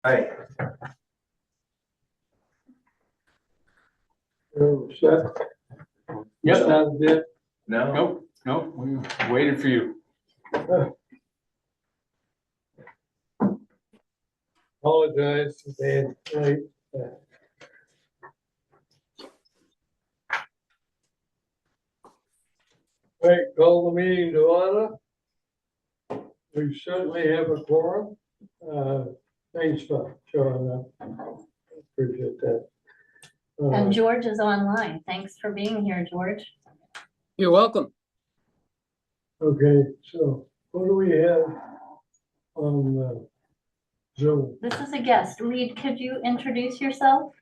Hi. Set. Yep. Sounds good. No? Nope, we waited for you. Apologize for being late. Right, call the meeting to order. We certainly have a quorum. Thanks for showing up. Appreciate that. And George is online. Thanks for being here, George. You're welcome. Okay, so who do we have on Zoom? This is a guest. Reed, could you introduce yourself?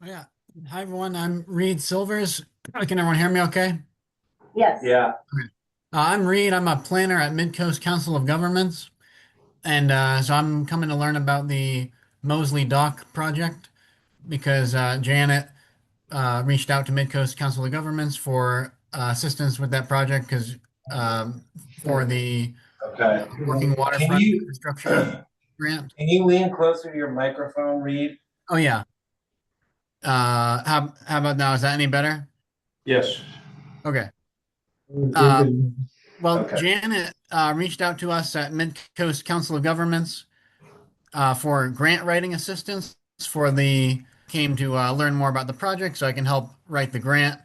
Yeah. Hi, everyone. I'm Reed Silvers. Can everyone hear me okay? Yes. Yeah. I'm Reed. I'm a planner at Midcoast Council of Governments. And so I'm coming to learn about the Mosley Dock project because Janet reached out to Midcoast Council of Governments for assistance with that project because for the Okay. working Can waterfront you infrastructure grant. can you lean closer to your microphone, Reed? Oh, yeah. How about now? Is that any better? Yes. Okay. Uh, Well, Okay. Janet reached out to us at Midcoast Council of Governments for grant writing assistance came to learn more about the project so I can help write the grant.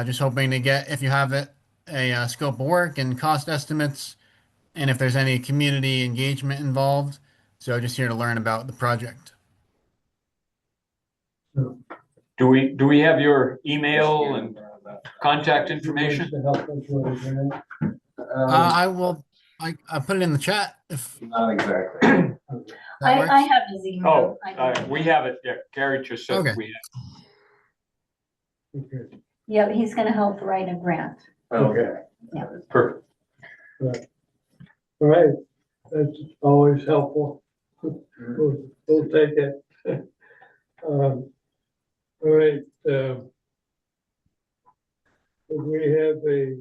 Just hoping to get, if you have it, a scope of work and cost estimates, and if there's any community engagement involved. So just here to learn about the project. Do we have your email and contact information? To help us with the grant. I put it in the chat if Not exactly. that works. I have his email. Oh, we have it. Yeah, Gary just said Okay. we have. Okay. Yeah, he's going to help write a grant. Okay. Perfect. All right, that's always helpful. We'll take it. All right, we have a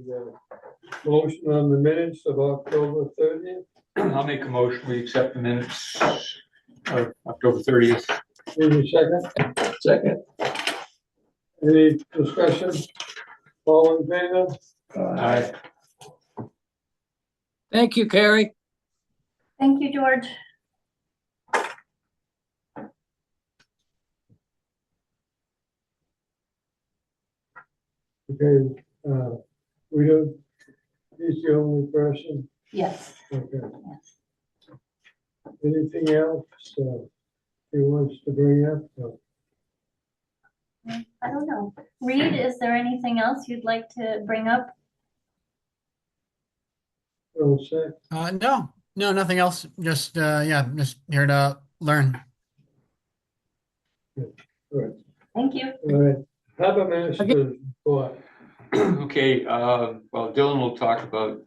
motion on the minutes of October 30th. I'll make a motion. We accept the minutes of October 30th. Need a second? Second. Any discussion? All in favor? Aye. Thank you, Carrie. Thank you, George. Okay, we don't, he's the only person. Yes. Okay. Yes. Anything else he wants to bring up? No. I don't know. Reed, is there anything else you'd like to bring up? All set? No, nothing else. Just just here to learn. All right. Thank you. All right. Harbor Master's report. Okay, well, Dylan will talk about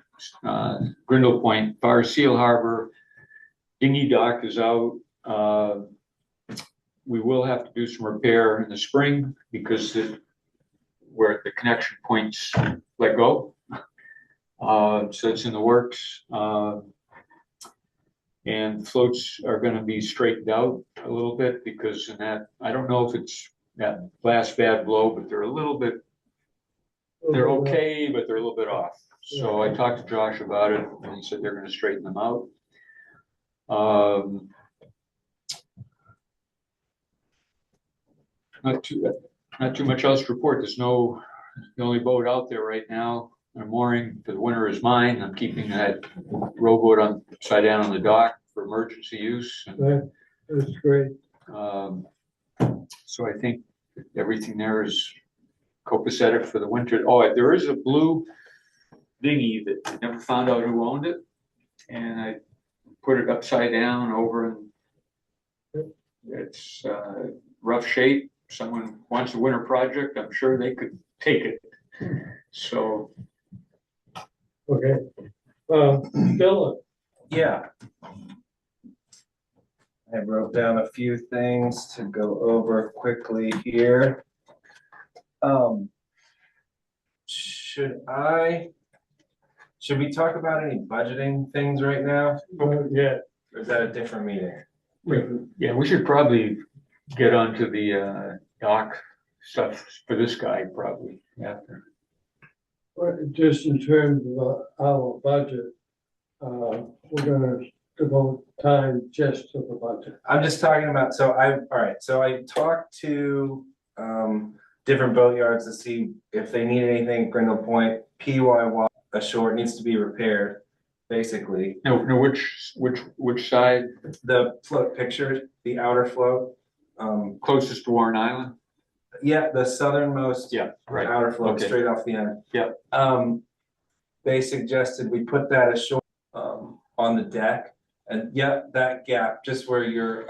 Grindle Point, Fire Seal Harbor, dinghy dock is out. We will have to do some repair in the spring because where the connection points let go. So it's in the works. And floats are going to be straightened out a little bit because in that, I don't know if it's that last bad blow, but they're a little bit, they're okay, but they're a little bit off. So I talked to Josh about it and he said they're going to straighten them out. Not too much else to report. The only boat out there right now, a mooring for the winter is mine. I'm keeping that rowboat upside down on the dock for emergency use. That's great. So I think everything there is copacetic for the winter. Oh, there is a blue dinghy that I never found out who owned it. And I put it upside down over and it's rough shape. Someone wants a winter project, I'm sure they could take it. So. Okay. Dylan. Yeah. I wrote down a few things to go over quickly here. Should we talk about any budgeting things right now? Yeah. Or is that a different meeting? Yeah, we should probably get onto the dock stuff for this guy probably after. Just in terms of our budget, we're gonna devote time just to the budget. I'm just talking about, so I talked to, different boatyards to see if they need anything at Grindle Point, PYY ashore, it needs to be repaired, basically. No, which side? The float pictured, the outer float, Closest to Warren Island? yeah, the southernmost Yeah, right. outer float, Okay. straight off the end. Yeah. They suggested we put that ashore, on the deck, and that gap, just where you're,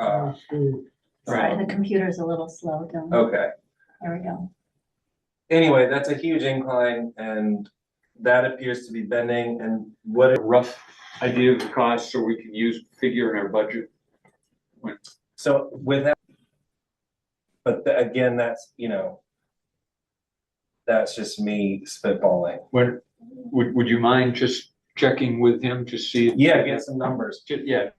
Sorry, the computer's a little slow, don't okay. There we go. Anyway, that's a huge incline, and that appears to be bending, and A rough idea of the cost so we can use figure in our budget. so with that. But again, that's, that's just me spitballing. What, would you mind just checking with him to see? Yeah, get some numbers. Yeah.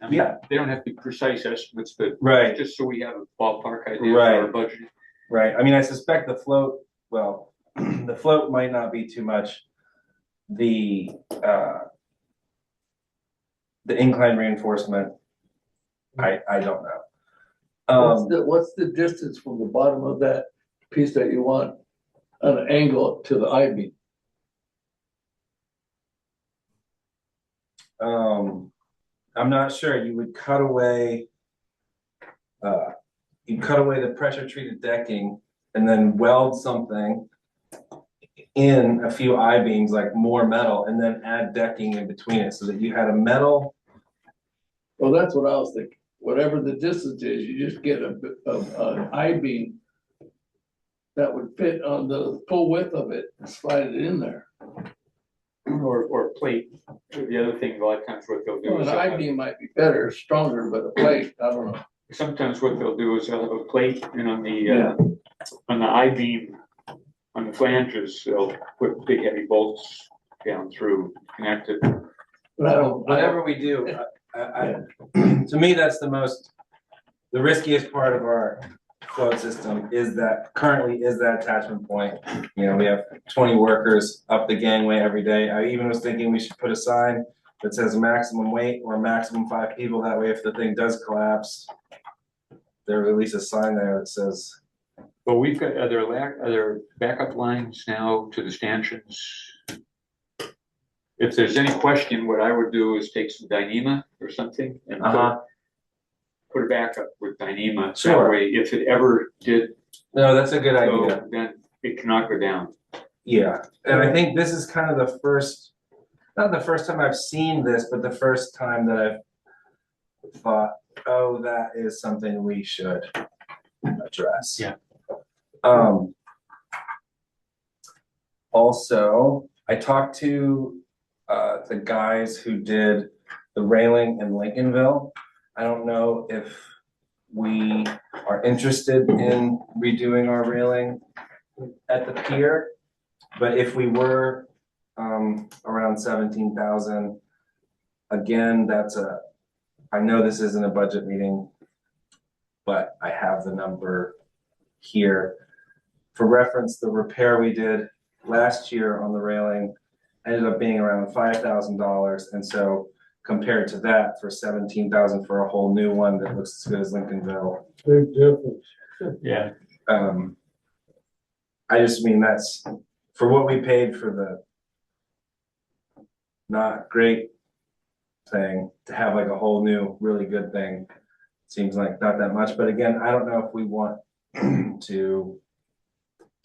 I mean, Yeah. they don't have to be precise estimates, but Right, just so we have a ballpark idea for Right. our budget. right. I mean, I suspect the float, well, the float might not be too much. The incline reinforcement, I don't know. What's the distance from the bottom of that piece that you want on an angle to the I-beam? I'm not sure. You would cut away, the pressure treated decking and then weld something in a few I-beams, like more metal, and then add decking in between it so that you had a metal. Well, that's what I was thinking. Whatever the distance is, you just get an I-beam that would fit on the full width of it and slide it in there. Or plate. The other thing, a lot of times what they'll do Well, is an I-beam might be better, stronger, but a plate, I don't know. sometimes what they'll do is they'll have a plate and on Yeah. the I-beam, on the flanges, they'll put big heavy bolts down through, connected. But I don't, Whatever we do, to me, that's the riskiest part of our float system is that attachment point. We have 20 workers up the gangway every day. I even was thinking we should put a sign that says maximum weight or maximum 5 people. That way, if the thing does collapse, there's at least a sign there that says. But we've got other backup lines now to the stanchions. If there's any question, what I would do is take some Dyneema or something and put a backup with Dyneema. Sure. That way, if it ever did No, that's a good go, idea. then it cannot go down. Yeah, and I think this is kind of the first, not the first time I've seen this, but the first time that I've thought, oh, that is something we should address. Yeah. Also, I talked to the guys who did the railing in Lincolnville. I don't know if we are interested in redoing our railing at the pier, but if we were around 17,000, again, I know this isn't a budget meeting, but I have the number here. For reference, the repair we did last year on the railing ended up being around $5,000, and so compared to that, for 17,000 for a whole new one that looks as good as Lincolnville. Big difference. Yeah. I just mean that's for what we paid for the not great thing to have like a whole new really good thing. Seems like not that much, but again, I don't know if we want to.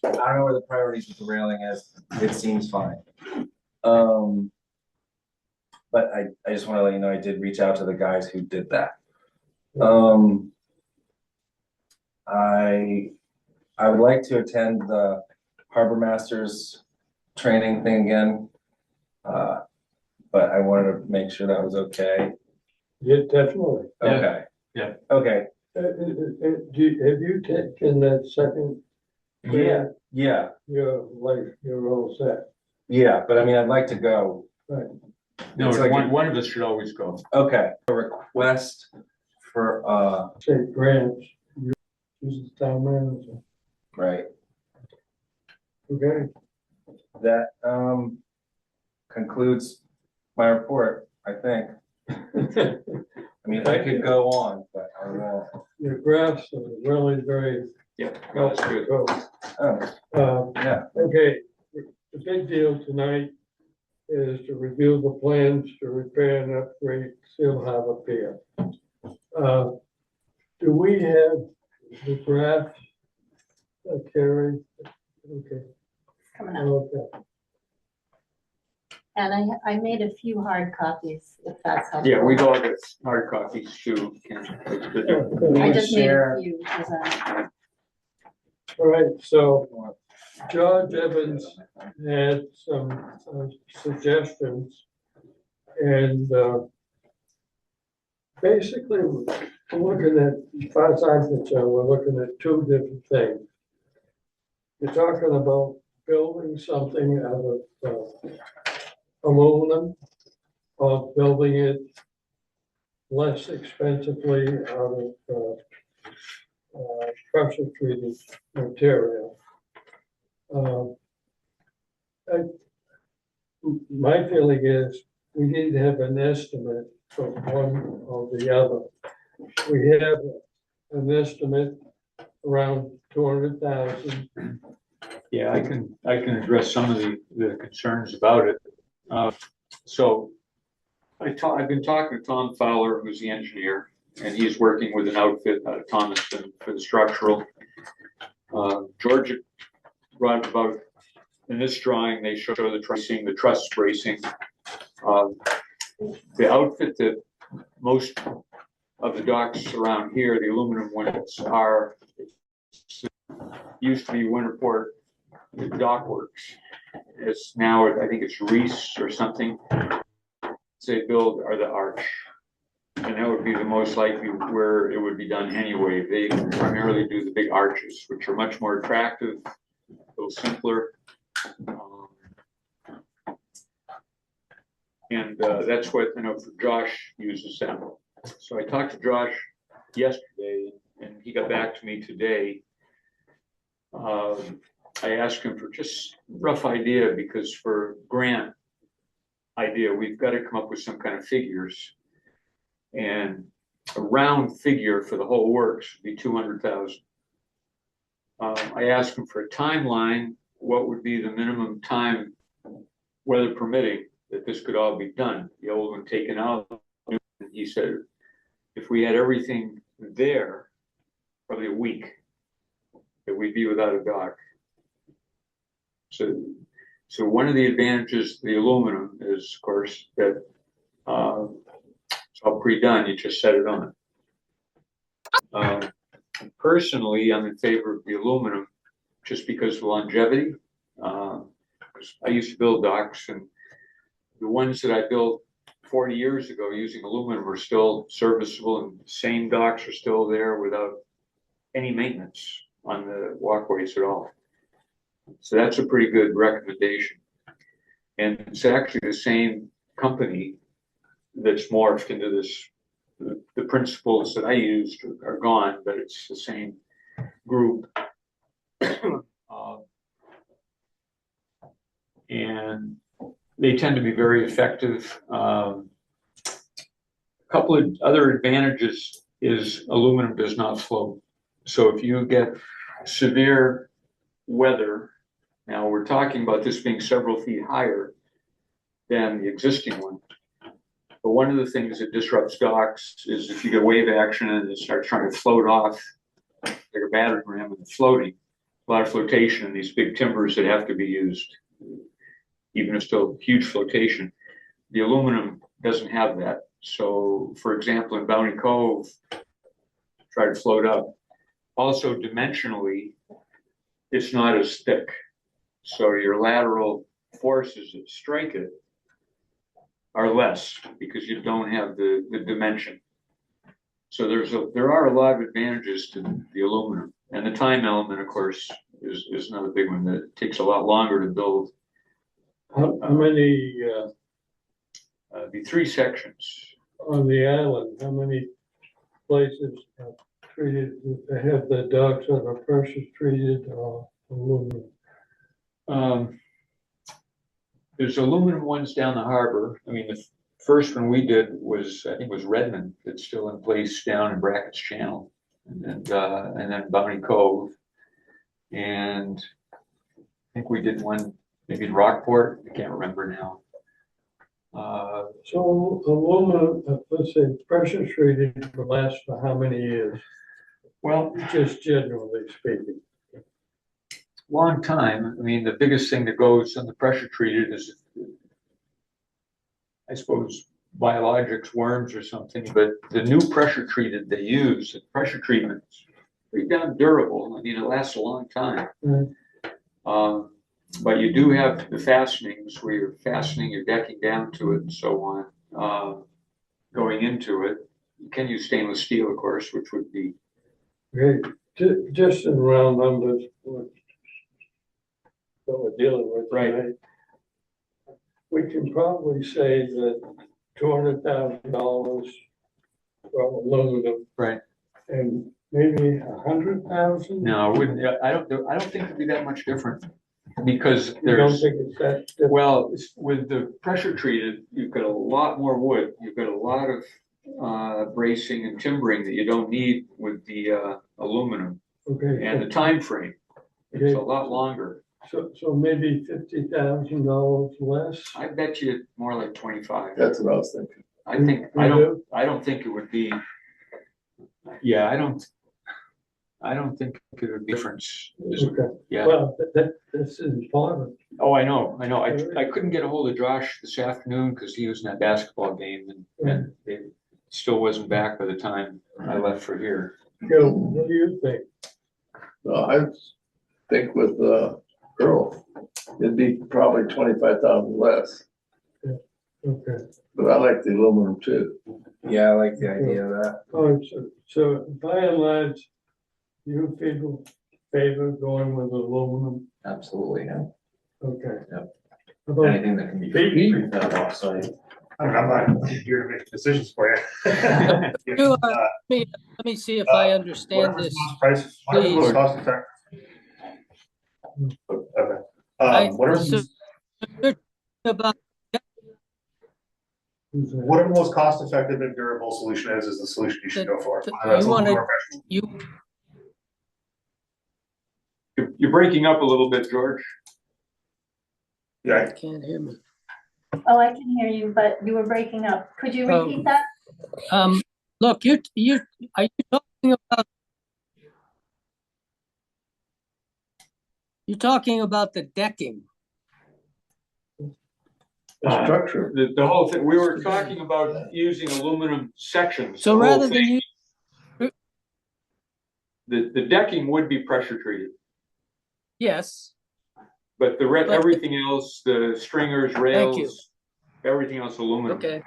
I don't know where the priorities with the railing is. It seems fine. But I just want to let you know I did reach out to the guys who did that. I would like to attend the Harbor Masters training thing again. But I wanted to make sure that was okay. Yeah, definitely. Okay. Yeah. Okay. Have you taken that second? Yeah. Yeah. You're all set. Yeah. But I mean, I'd like to go. Right. No, It's like one of us should always go. Okay. A request for, Say grants, use the town manager, right, okay? that, concludes my report, I think. I mean, I could go on, but I won't. Your graphs are really very Yeah, no, that's good. helpful. Oh, yeah, Okay, the big deal tonight is to review the plans to repair and upgrade Seal Harbor Pier. Do we have the draft, Carrie? Okay, Coming up. okay. And I made a few hard copies, if that's helpful. Yeah, we've all got hard copies too. Ken. I we just made a share, few, because All right, so George Evans had some suggestions. And basically, we're looking at, as far as I'm concerned, we're looking at two different things. You're talking about building something out of aluminum, or building it less expensively out of pressure treated material. My feeling is we need to have an estimate for one or the other. We have an estimate around 200,000. Yeah, I can address some of the concerns about it. So I've been talking to Tom Fowler, who's the engineer, and he's working with an outfit out of Thomaston for the structural. George brought about, in this drawing, they show the tracing, the truss bracing. The outfit that most of the docks around here, the aluminum ones, are, used to be Winterport Dock Works. It's now, I think it's Reese or something. They build are the arch. And that would be the most likely where it would be done anyway. They primarily do the big arches, which are much more attractive, a little simpler. And that's what, Josh uses them. So I talked to Josh yesterday, and he got back to me today. I asked him for just rough idea, because for grant idea, we've got to come up with some kind of figures. And a round figure for the whole works would be 200,000. I asked him for a timeline, what would be the minimum time, weather permitting, that this could all be done, the old one taken out. And he said, if we had everything there, probably a week, that we'd be without a dock. So one of the advantages of the aluminum is, of course, that it's all pre-done, you just set it on. Personally, I'm in favor of the aluminum just because of longevity. I used to build docks, and the ones that I built 40 years ago using aluminum are still serviceable, and the same docks are still there without any maintenance on the walkways at all. So that's a pretty good recommendation. And it's actually the same company that's morphed into this. The principles that I used are gone, but it's the same group. And they tend to be very effective. A couple of other advantages is aluminum does not float. So if you get severe weather, now we're talking about this being several feet higher than the existing one. But one of the things that disrupts docks is if you get wave action and it starts trying to float off like a battering ram and floating, a lot of flotation in these big timbers that have to be used, even if still huge flotation. The aluminum doesn't have that. So for example, in Bounty Cove, try to float up. Also dimensionally, it's not as thick. So your lateral forces that strike it are less because you don't have the dimension. So there are a lot of advantages to the aluminum. And the time element, of course, is another big one that takes a lot longer to build. How many, Be 3 sections. on the island, how many places treated, they have the docks that are pressure treated aluminum. There's aluminum ones down the harbor. I mean, the first one we did was, I think it was Redmond. It's still in place down in Brackett's Channel. And then Bounty Cove. And I think we did one maybe in Rockport. I can't remember now. So aluminum, let's say pressure treated will last for how many years? Well, Just generally speaking. long time. I mean, the biggest thing that goes on the pressure treated is, I suppose, biologics, worms or something, but the new pressure treated they use, the pressure treatment's pretty damn durable. I mean, it lasts a long time. Mm. But you do have the fastenings where you're fastening your decking down to it and so on, going into it. You can use stainless steel, of course, which would be. Okay, just in round numbers, what we're dealing with tonight. We can probably say that $200,000 for aluminum. Right. And maybe 100,000? No, I wouldn't, I don't think it'd be that much different. Because You don't there's, think it's that different? well, with the pressure treated, you've got a lot more wood. You've got a lot of bracing and timbering that you don't need with the aluminum. Okay. And the time frame, it's Okay. a lot longer. So maybe $50,000 less? I bet you more like 25. That's what I was thinking. I think, You I don't think it would be, yeah, I don't think it would be difference. Okay. Yeah. Well, this is important. Oh, I know. I couldn't get a hold of Josh this afternoon because he was in that basketball game and it still wasn't back by the time I left for here. Joe, what do you think? No, I think with Earl, it'd be probably 25,000 less, Okay. but I like the aluminum too. Yeah, I like the idea of that. Oh, so by and large, you people favor going with aluminum? Absolutely, yeah. Okay. Yep. How about Anything that can be Pete? prefab offsite. I mean, I'm not here to make decisions for you. Sure. Let me see if I understand Whatever's this. most price, whatever's Please. most cost effective. Okay. I- Whatever's, so you're talking about, who's that? whatever the most cost effective and durable solution is the solution you should go for. The- Whether that's you wanna- aluminum or you, You're breaking up a little bit, George. Yeah, can't hear me. Oh, I can hear you, but you were breaking up. Could you Oh. repeat that? Look, are you talking about? You're talking about the decking. The structure, The whole thing, we were talking about using aluminum sections. So the whole rather than thing. you, The decking would be pressure treated, yes, but But- everything else, the stringers, you. rails, everything else aluminum. okay.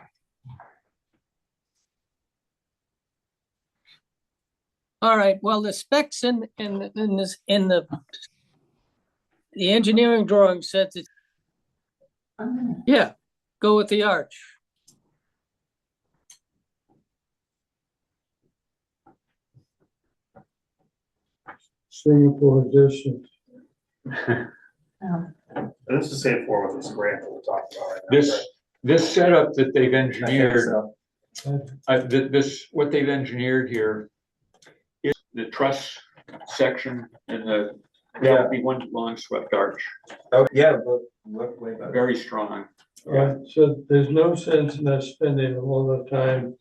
All right, well, the specs in the engineering drawing says it, Oh, yeah, go with the arch. Singapore distance. oh. and it's the same form with this grant that we're talking about right now. This setup that they've I think engineered, so. what they've engineered here is the truss section and that would be one long swept arch, Oh, yeah, look way better. very strong. Right, so there's no sense in us spending all the time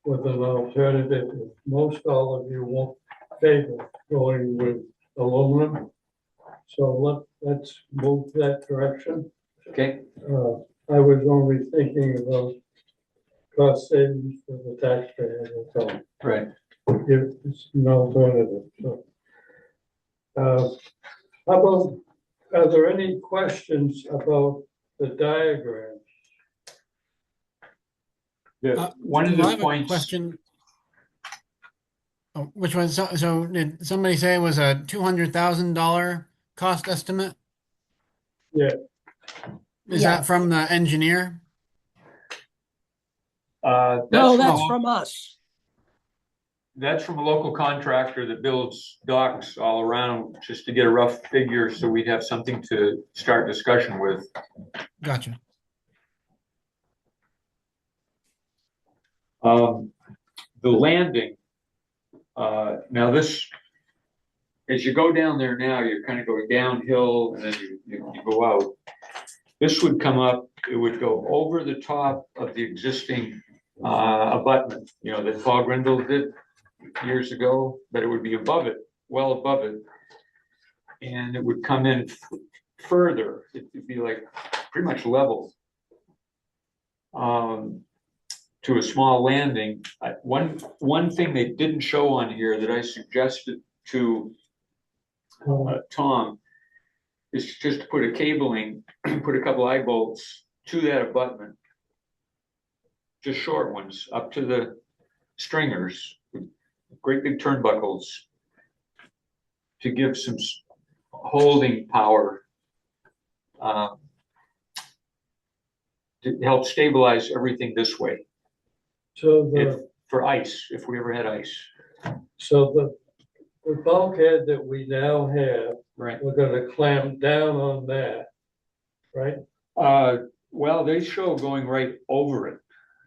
with an alternative. Most all of you won't favor going with aluminum. So let's move that direction. Okay, I was only thinking about cost savings for the taxpayer, that's all. right. If it's an alternative, so. How about, are there any questions about the diagram? One of I the have a points. question. Oh, which one? So did somebody say it was a $200,000 cost estimate? Yeah. Is Yeah. that from the engineer? No, That's that's from- from us. That's from a local contractor that builds docks all around, just to get a rough figure, so we'd have something to start discussion with. Gotcha. The landing, now this, as you go down there now, you're kind of going downhill and then you go out. This would come up, it would go over the top of the existing abutment, you know, that Paul Grindle did years ago, but it would be above it, well above it. And it would come in further, it'd be like pretty much level. To a small landing. One thing they didn't show on here that I suggested to Tom is just to put a cabling, put a couple eye bolts to that abutment, just short ones up to the stringers, with great big turnbuckles, to give some holding power, to help stabilize everything this way. So For ice, if we ever had ice. so the bulkhead that we now have, Right. we're gonna clamp down on that, right? Well, they show going right over it,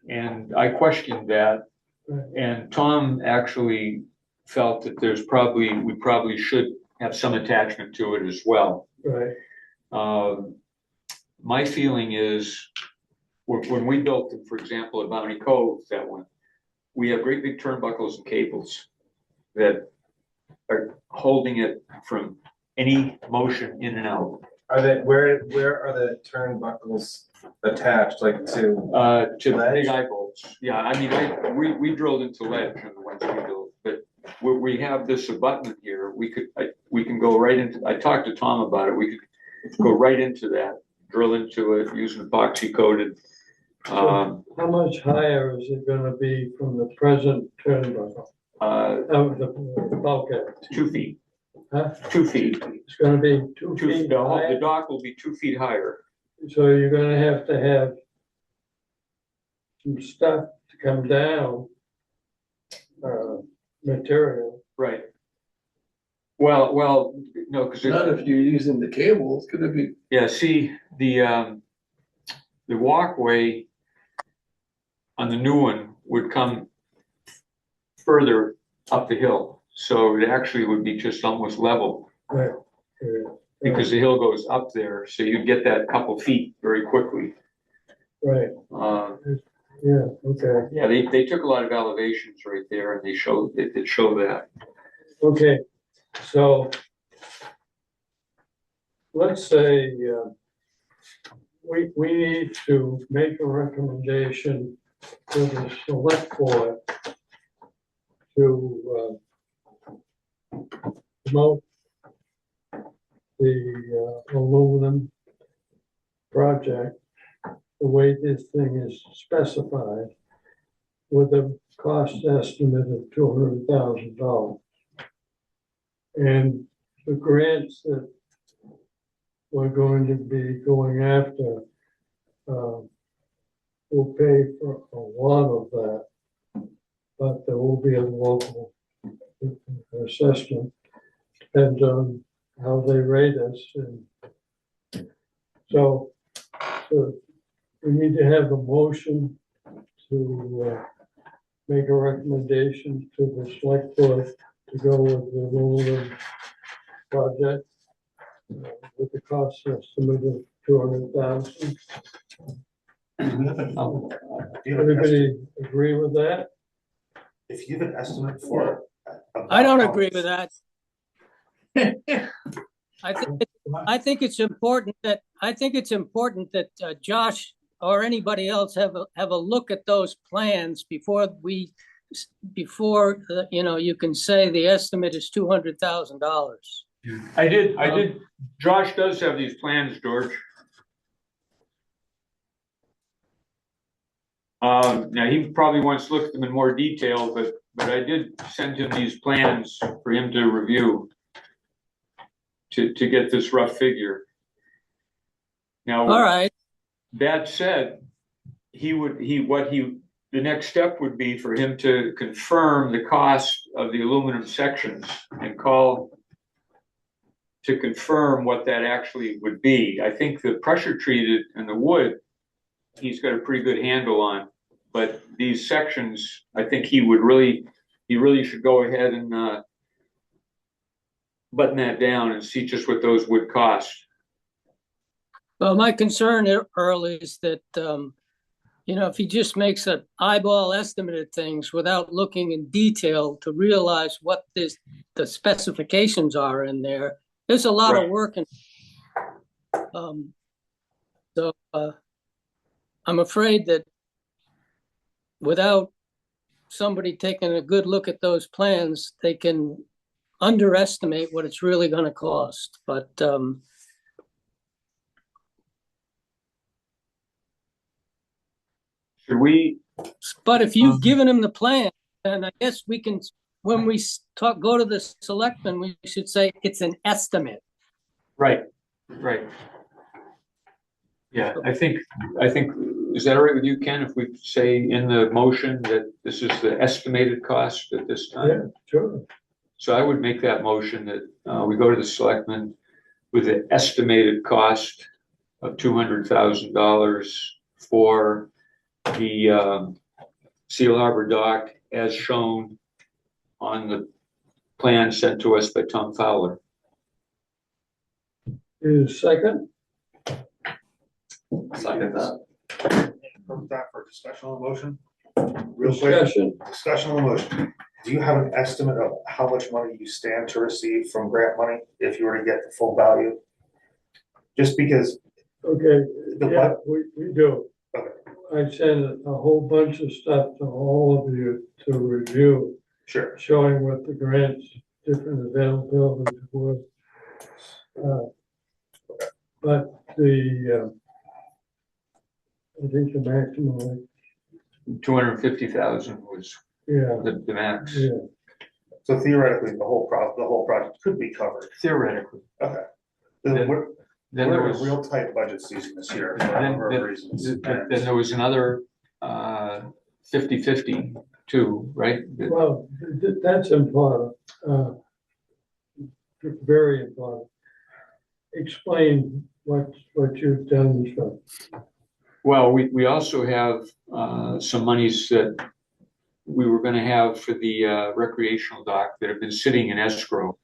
and I questioned that. Right. And Tom actually felt that we probably should have some attachment to it as well. Right, My feeling is, when we built them, for example, at Bounty Cove, that one, we have great big turnbuckles and cables that are holding it from any motion in and out. Are they, where are the turnbuckles attached, like to? To the Ledge? big eye bolts. Yeah, I mean, we drilled into ledge on the ones we built, but where we have this abutment here, we can go right into, I talked to Tom about it, we could go right into that, drill into it using epoxy coated. how much higher is it gonna be from the present turnbuckle, the bulkhead? 2 feet, Huh? 2 feet. It's gonna be two feet The higher, dock will be 2 feet higher. so you're gonna have to have some stuff to come down, material. Right. Well, no, because Not if you're using the cable, it's gonna be, yeah, see, the walkway on the new one would come further up the hill. So it actually would be just almost level, Right. because the hill goes up there, so you'd get that couple feet very quickly. Right, yeah, okay, Yeah, they took a lot of elevations right there, and they did show that. okay, so let's say, we need to make a recommendation to the select board to, promote the aluminum project the way this thing is specified, with a cost estimate of $200,000. And the grants that we're going to be going after will pay for a lot of that, but there will be a local assessment, depends on how they rate us. And so we need to have a motion to make a recommendation to the select board to go with the aluminum project with the cost estimate of $200,000. Everybody agree with that? If you have an estimate for. I don't agree with that. I think it's important that Josh or anybody else have a look at those plans before you can say the estimate is $200,000. I did, Josh does have these plans, George. Now, he probably wants to look at them in more detail, but I did send him these plans for him to review to get this rough figure. Now, All right, that said, what he the next step would be for him to confirm the cost of the aluminum sections and call to confirm what that actually would be. I think the pressure treated and the wood, he's got a pretty good handle on, but these sections, I think he really should go ahead and button that down and see just what those would cost. Well, my concern, Earl, is that, if he just makes an eyeball estimate of things without looking in detail to realize what the specifications are in there, there's a lot of work. I'm afraid that without somebody taking a good look at those plans, they can underestimate what it's really going to cost. But Should we? But if you've given him the plan, then I guess we can, when we go to the selectmen, we should say it's an estimate. Right. Yeah, I think, is that all right with you, Ken, if we say in the motion that this is the estimated cost at this time? Yeah, sure. So I would make that motion that we go to the selectmen with the estimated cost of $200,000 for the Seal Harbor dock as shown on the plan sent to us by Tom Fowler. Is second? Second that. From that for discussion on the motion. Real quick, discussion on the motion. Do you have an estimate of how much money you stand to receive from grant money if you were to get the full value? Just because. Okay, The yeah, we do. Okay. I sent a whole bunch of stuff to all of you to review, Sure. showing what the grants, different availabilities were. But I think the maximum, like, 250,000 was yeah, the max. yeah. So theoretically, the whole project could be covered. Theoretically. Okay. Then We're there in was a real tight budget season this year for a number of reasons. then there was another 50-50 too, right? Well, that's important, very important. Explain what you've done, so. Well, we also have some monies that we were gonna have for the recreational dock that have been sitting in escrow.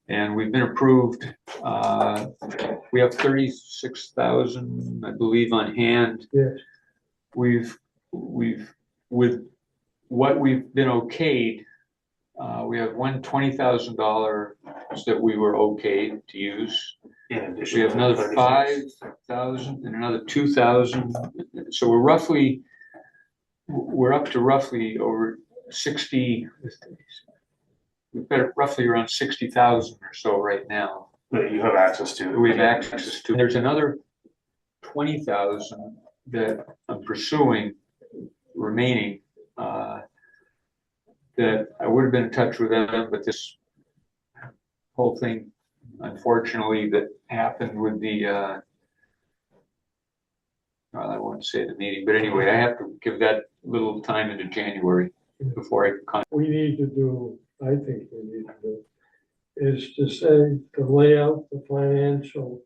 And we've been approved, we have 36,000, I believe, on hand. Yes. We've, with what we've been okayed, we have $20,000 that we were okayed to use. In addition We have to another 36. 5,000 and another 2,000. So we're up to roughly over 60. We've got roughly around 60,000 or so right now. That you have access to. We have access to. There's another 20,000 that I'm pursuing remaining. That I would have been in touch with them, but this whole thing, unfortunately, that happened with the, well, I won't say the meeting, but anyway, I have to give that little time into January before I can. We need to do, I think we need to do, is to say, to lay out the financial,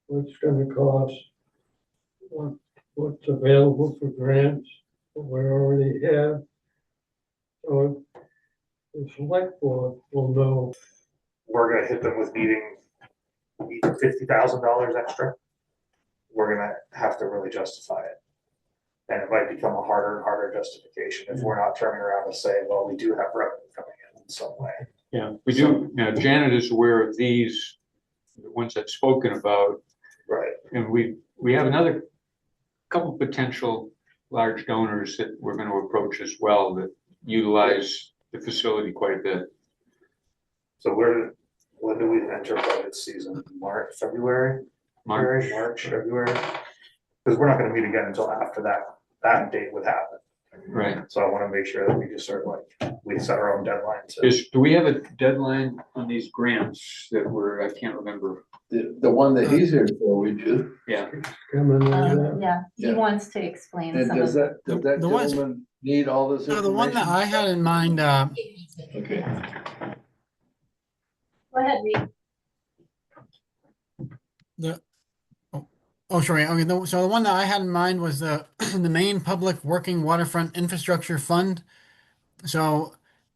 what's gonna cost, what's available for grants, what we already have. So the select board will know. We're gonna hit them with needing $50,000 extra. We're gonna have to really justify it. And it might become a harder and harder justification if we're not turning around and saying, well, we do have revenue coming in some way. Yeah, we do. Now, Janet is aware of these, the ones I've spoken about. Right. And we have another couple potential large donors that we're going to approach as well that utilize the facility quite a bit. So when do we enter budget season? March, February? March, February? Because we're not gonna meet again until after that date would happen. Right. So I wanna make sure that we just sort of like, we set our own deadline to. Do we have a deadline on these grants that were, I can't remember. The one that he's here for, we do. Yeah. Coming in there. Yeah, he Yeah. wants to explain And some does of. that The ones- gentleman need all this So the one that information? I had in mind, Okay. Go ahead, Reed. sure. Okay, so the one that I had in mind was the the Maine Public Working Waterfront Infrastructure Fund. So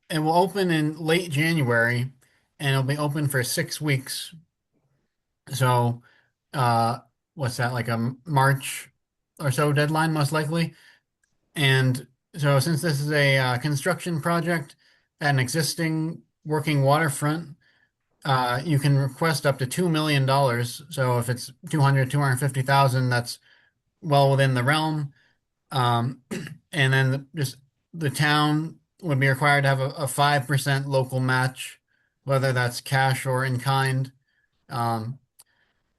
it will open in late January, and it'll be open for 6 weeks. So, uh, what's that, like a March or so deadline, most likely? And so, since this is a construction project at an existing working waterfront, you can request up to $2 million. So if it's 250,000, that's well within the realm. Um, and then just the town would be required to have a 5% local match, whether that's cash or in kind. Um,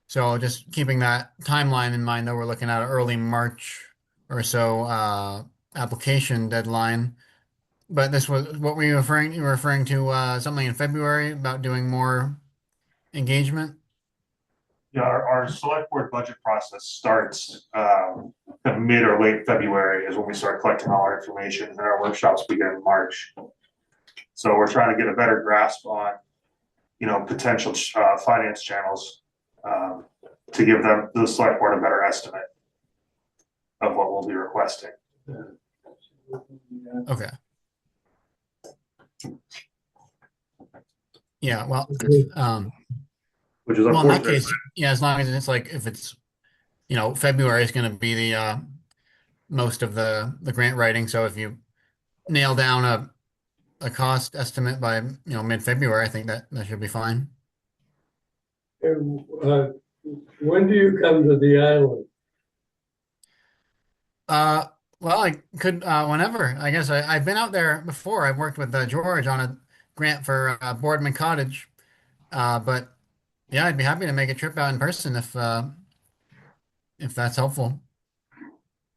so just keeping that timeline in mind, though, we're looking at early March or so application deadline. But this was what were you referring? You were referring to something in February about doing more engagement. Yeah, our select board budget process starts, kind of mid or late February is when we start collecting all our information, and our workshops begin in March. So we're trying to get a better grasp on, potential, finance channels, to give them, the select board, a better estimate of what we'll be requesting. Okay. Yeah, well, Which is well, in that unfortunate. case, yeah, as long as it's like if it's, February is going to be the most of the grant writing. So if you nail down a cost estimate by, mid-February, I think that should be fine. And, when do you come to the island? Uh, well, I could whenever. I guess I've been out there before. I've worked with George on a grant for Boardman Cottage. But yeah, I'd be happy to make a trip out in person if that's helpful.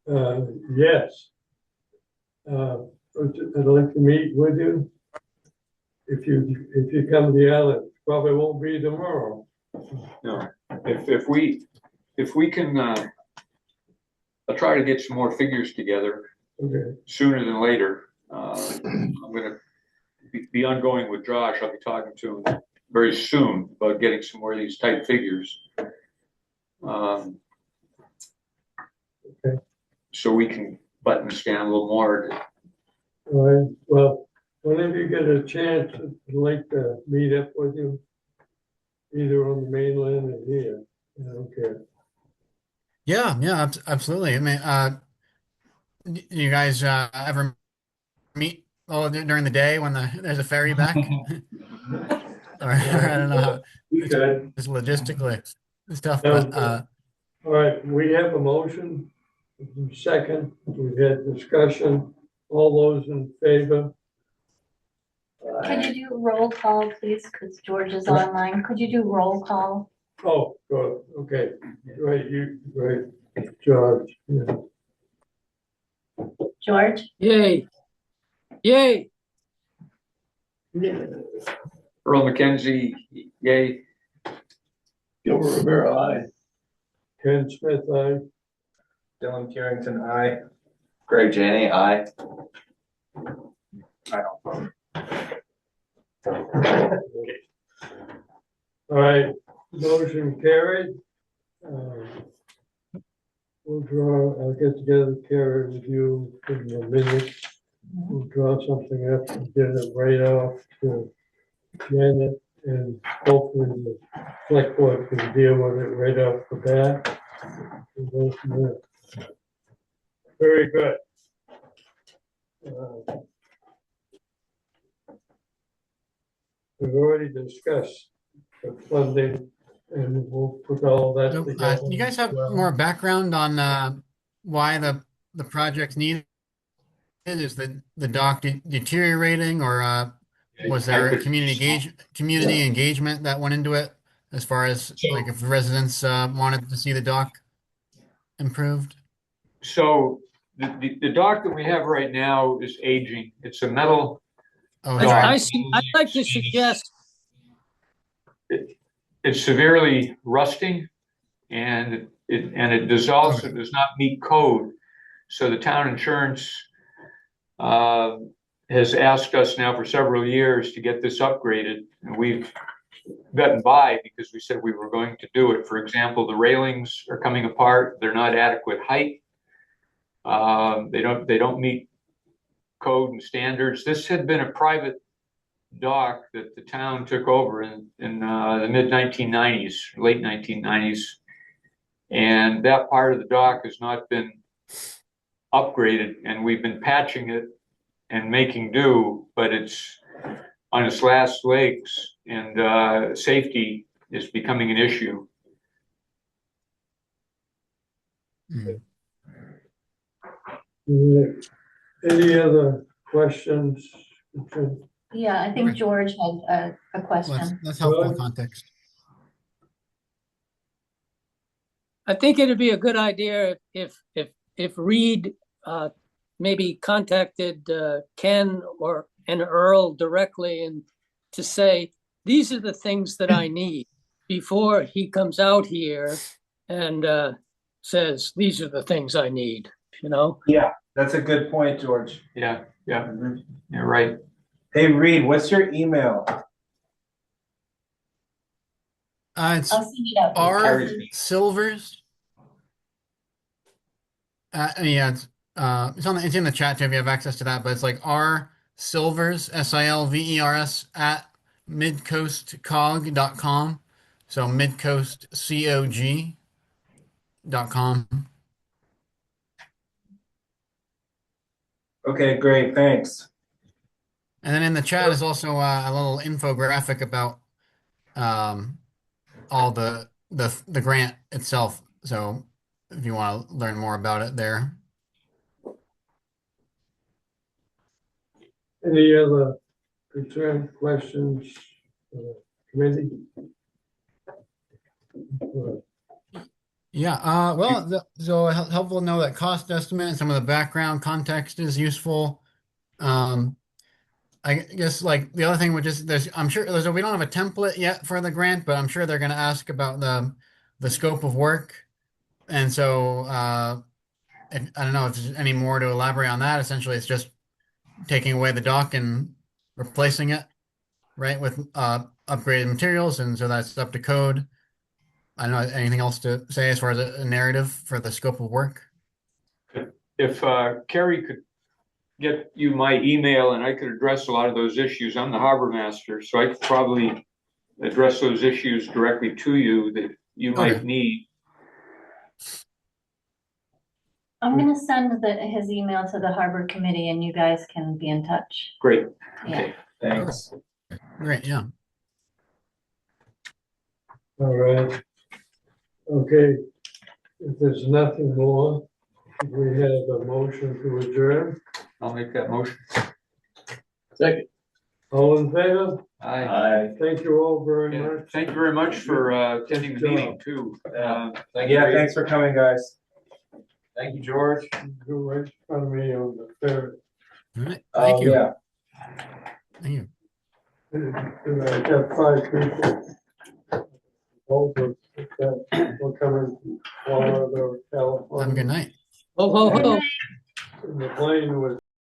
Yes. I'd like to meet with you. If you come to the island, probably won't be tomorrow. No, if we can, I'll try to get some more figures together Okay. sooner than later. I'm gonna be ongoing with Josh. I'll be talking to him very soon about getting some more of these tight figures. Okay. So we can button this down a little more. All right, well, whenever you get a chance, I'd like to meet up with you, either on the mainland or here. I don't care. Yeah, absolutely. I mean, you guys ever meet during the day when there's a ferry back? Or I don't know how, We could. it's logistically it's tough, Sounds but All right, we have a motion, second, we've had discussion, all those in favor? Can you do roll call, please? Because George is online. Could you do roll call? Oh, good, okay, right, George, yeah. George? Yay. Yay. Earl McKenzie, yay. Gilbert Rivera, aye. Ken Smith, aye. Dylan Carrington, aye. Greg Janney, aye. I don't vote. All right, motion carried. I'll get together, Carrie, with you in a minute. We'll draw something up and get it right off to Janet, and hopefully the select board can deal with it right off the bat. And go from there. Very good. We've already discussed the funding, and we'll put all that so, together. you guys have more background on why the project's needed? Is the dock deteriorating, or was there a community engagement that went into it as far as like if residents wanted to see the dock improved? So the dock that we have right now is aging. It's a metal Oh, I'd dock. I'd like to suggest, It's severely rusting and it dissolves, Okay. it does not meet code. So the town insurance has asked us now for several years to get this upgraded. And we've gotten by because we said we were going to do it. For example, the railings are coming apart. They're not adequate height. They don't meet code and standards. This had been a private dock that the town took over in the mid 1990s, late 1990s. And that part of the dock has not been upgraded, and we've been patching it and making do, but it's on its last legs, and safety is becoming an issue. Mm. Any other questions? Yeah, I think George had a That's, question. that's helpful Good. context. I think it'd be a good idea if Reed maybe contacted Ken and Earl directly and to say, these are the things that I need before he comes out here and says, these are the things I need, you know? Yeah, that's a good point, George. Yeah, you're right. Hey, Reed, what's your email? It's I'll send it out. R Silvers. Yeah, it's in the chat too if you have access to that, but it's like R Silvers, SILVERS at midcoastcog.com. So midcoastcog.com. Okay, great, thanks. And then in the chat is also a little infographic about all the grant itself. So if you want to learn more about it there. Any other concern, questions, committee? Yeah, so helpful to know that cost estimate and some of the background context is useful. I guess like the other thing would just I'm sure we don't have a template yet for the grant, but I'm sure they're going to ask about the scope of work, and so I don't know if there's any more to elaborate on that. Essentially, it's just taking away the dock and replacing it, right, with upgraded materials, and so that's up to code. I don't know anything else to say as far as a narrative for the scope of work. If Kerry could get you my email and I could address a lot of those issues. I'm the harbor master, so I could probably address those issues directly to you that you might need. I'm gonna send his email to the harbor committee and you guys can be in touch. Great. Yeah. Okay. Thanks. Great, yeah. All right. Okay, if there's nothing more, we have a motion to adjourn. I'll make that motion. Second. All in favor? Aye. Thank you all very Yeah, much. thank you very much for attending the meeting too. Yeah, thanks for coming, guys. Thank you, George. Go right in front of me on the third. All right, thank you. Yeah. Thank you. And I got 5 people. Both of that were coming from Florida or California. Have a good night. Oh, ho, ho. And the plane was